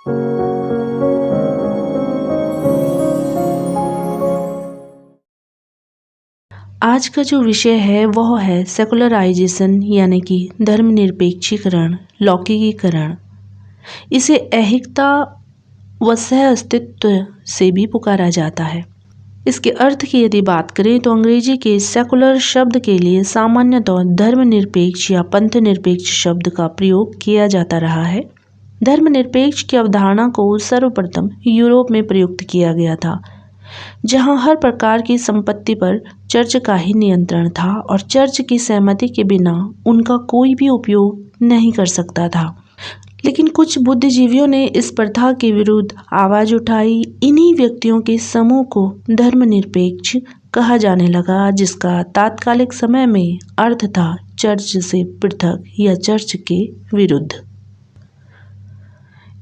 आज का जो विषय है वह है सेकुलराइजेशन यानी कि धर्मनिरपेक्षीकरण, लौकिकीकरण। इसे ऐहिकता व सह अस्तित्व से भी पुकारा जाता है। इसके अर्थ की यदि बात करें तो अंग्रेजी के सेकुलर शब्द के लिए सामान्यतः धर्मनिरपेक्ष या पंथनिरपेक्ष शब्द का प्रयोग किया जाता रहा है। धर्मनिरपेक्ष की अवधारणा को सर्वप्रथम यूरोप में प्रयुक्त किया गया था, जहां हर प्रकार की संपत्ति पर चर्च का ही नियंत्रण था और चर्च की सहमति के बिना उनका कोई भी उपयोग नहीं कर सकता था। लेकिन कुछ बुद्धिजीवियों ने इस प्रथा के विरुद्ध आवाज उठाई। इन्हीं व्यक्तियों के समूह को धर्मनिरपेक्ष कहा जाने लगा, जिसका तात्कालिक समय में अर्थ था चर्च से पृथक या चर्च के विरुद्ध।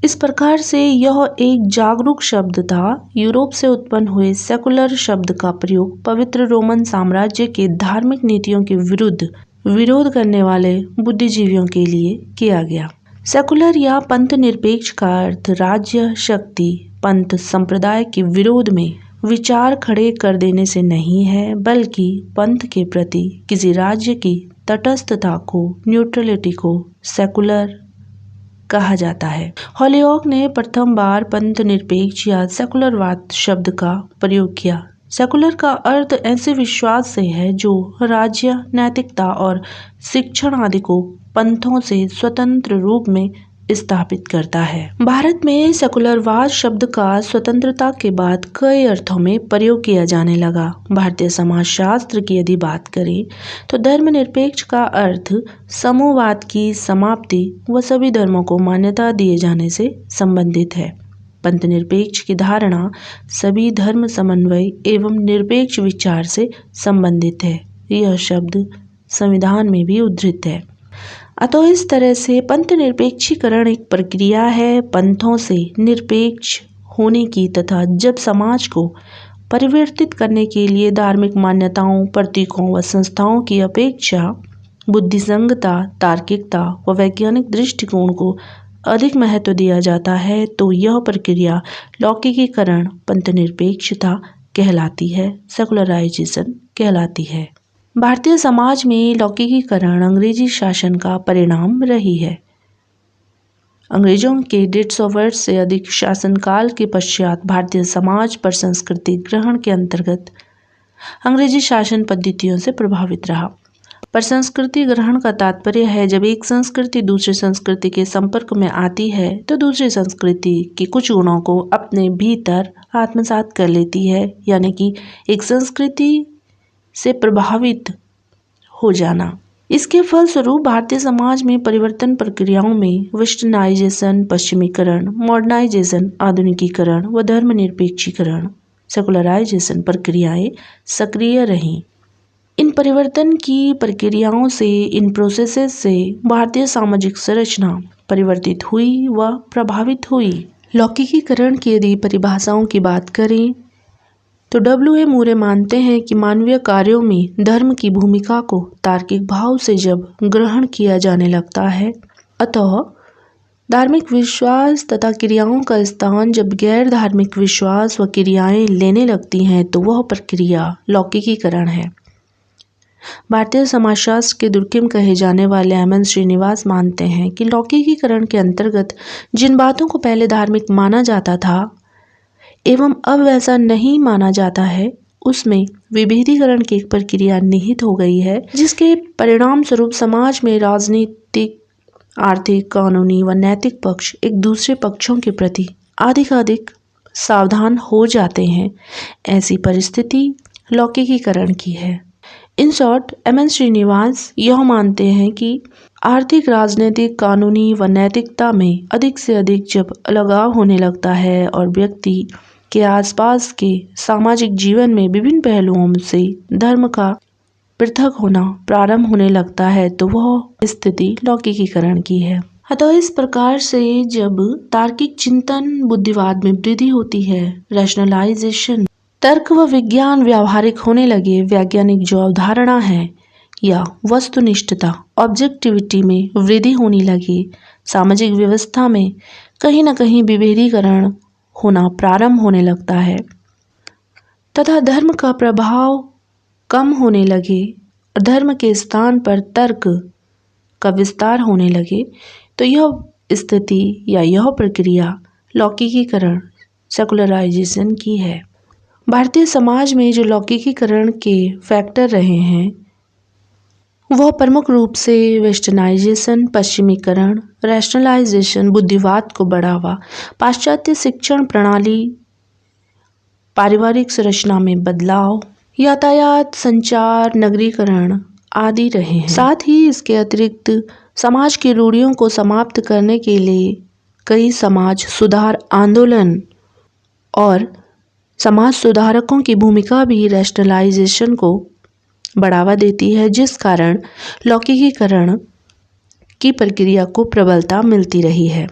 इस प्रकार से यह एक जागरूक शब्द था। यूरोप से उत्पन्न हुए सेकुलर शब्द का प्रयोग पवित्र रोमन साम्राज्य के धार्मिक नीतियों के विरुद्ध विरोध करने वाले बुद्धिजीवियों के लिए किया गया। सेकुलर या पंथ निरपेक्ष का अर्थ राज्य, शक्ति, पंथ, संप्रदाय के विरोध में विचार खड़े कर देने से नहीं है, बल्कि पंथ के प्रति किसी राज्य की तटस्थता को, न्यूट्रलिटी को सेकुलर कहा जाता है। हॉलिओक ने प्रथम बार पंथ निरपेक्ष या सेकुलरवाद शब्द का प्रयोग किया। सेकुलर का अर्थ ऐसे विश्वास से है जो राज्य, नैतिकता और शिक्षण आदि को पंथों से स्वतंत्र रूप में स्थापित करता है। भारत में सेकुलरवाद शब्द का स्वतंत्रता के बाद कई अर्थों में प्रयोग किया जाने लगा। भारतीय समाजशास्त्र की यदि बात करें तो धर्मनिरपेक्ष का अर्थ समूहवाद की समाप्ति व सभी धर्मों को मान्यता दिए जाने से संबंधित है। पंथनिरपेक्ष की धारणा सभी धर्म समन्वय एवं निरपेक्ष विचार से संबंधित है। यह शब्द संविधान में भी उद्धृत है। अतः इस तरह से पंथ निरपेक्षीकरण एक प्रक्रिया है पंथों से निरपेक्ष होने की, तथा जब समाज को परिवर्तित करने के लिए धार्मिक मान्यताओं, प्रतीकों व संस्थाओं की अपेक्षा बुद्धिसंगता, तार्किकता व वैज्ञानिक दृष्टिकोण को अधिक महत्व दिया जाता है, तो यह प्रक्रिया लौकिकीकरण, पंथनिरपेक्षता कहलाती है, सेकुलराइजेशन कहलाती है। भारतीय समाज में लौकिकीकरण अंग्रेजी शासन का परिणाम रही है। अंग्रेजों के 150 वर्ष से अधिक शासनकाल के पश्चात भारतीय समाज पर संस्कृति ग्रहण के अंतर्गत अंग्रेजी शासन पद्धतियों से प्रभावित रहा। पर संस्कृति ग्रहण का तात्पर्य है जब एक संस्कृति दूसरी संस्कृति के संपर्क में आती है तो दूसरी संस्कृति के कुछ गुणों को अपने भीतर आत्मसात कर लेती है, यानी कि एक संस्कृति से प्रभावित हो जाना। इसके फलस्वरूप भारतीय समाज में परिवर्तन प्रक्रियाओं में वेस्टर्नाइजेशन, पश्चिमीकरण, मॉडर्नाइजेशन, आधुनिकीकरण व धर्मनिरपेक्षीकरण, सेकुलराइजेशन प्रक्रियाएं सक्रिय रहीं। इन परिवर्तन की प्रक्रियाओं से, इन प्रोसेसेस से भारतीय सामाजिक संरचना परिवर्तित हुई व प्रभावित हुई। लौकिकीकरण की यदि परिभाषाओं की बात करें तो W.A. मूरे मानते हैं कि मानवीय कार्यों में धर्म की भूमिका को तार्किक भाव से जब ग्रहण किया जाने लगता है, अतः धार्मिक विश्वास तथा क्रियाओं का स्थान जब गैर धार्मिक विश्वास व क्रियाएं लेने लगती हैं, तो वह प्रक्रिया लौकिकीकरण है। भारतीय समाजशास्त्र के दुर्किम कहे जाने वाले M.N. श्रीनिवास मानते हैं कि लौकिकीकरण के अंतर्गत जिन बातों को पहले धार्मिक माना जाता था एवं अब वैसा नहीं माना जाता है, उसमें विभेदीकरण की एक प्रक्रिया निहित हो गई है, जिसके परिणाम स्वरूप समाज में राजनीतिक, आर्थिक, कानूनी व नैतिक पक्ष एक दूसरे पक्षों के प्रति अधिक सावधान हो जाते हैं। ऐसी परिस्थिति लौकिकीकरण की है। In short, M.N. श्रीनिवास यह मानते हैं कि आर्थिक, राजनीतिक, कानूनी व नैतिकता में अधिक से अधिक जब अलगाव होने लगता है और व्यक्ति के आसपास के सामाजिक जीवन में विभिन्न पहलुओं से धर्म का पृथक होना प्रारंभ होने लगता है, तो वह स्थिति लौकिकीकरण की है। अतः इस प्रकार से जब तार्किक चिंतन, बुद्धिवाद में वृद्धि होती है, रैशनलाइजेशन, तर्क व विज्ञान व्यावहारिक होने लगे, वैज्ञानिक जो अवधारणा है या वस्तुनिष्ठता, ऑब्जेक्टिविटी में वृद्धि होने लगी, सामाजिक व्यवस्था में कहीं न कहीं विभेदीकरण होना प्रारंभ होने लगता है तथा धर्म का प्रभाव कम होने लगे और धर्म के स्थान पर तर्क का विस्तार होने लगे, तो यह स्थिति या यह प्रक्रिया लौकिकीकरण सेकुलराइजेशन की है। भारतीय समाज में जो लौकिकीकरण के फैक्टर रहे हैं वह प्रमुख रूप से वेस्टर्नाइजेशन, पश्चिमीकरण, रैशनलाइजेशन, बुद्धिवाद को बढ़ावा, पाश्चात्य शिक्षण प्रणाली, पारिवारिक संरचना में बदलाव, यातायात, संचार, नगरीकरण आदि रहे हैं। साथ ही इसके अतिरिक्त समाज की रूढ़ियों को समाप्त करने के लिए कई समाज सुधार आंदोलन और समाज सुधारकों की भूमिका भी रैशनलाइजेशन को बढ़ावा देती है, जिस कारण लौकिकीकरण की प्रक्रिया को प्रबलता मिलती रही है।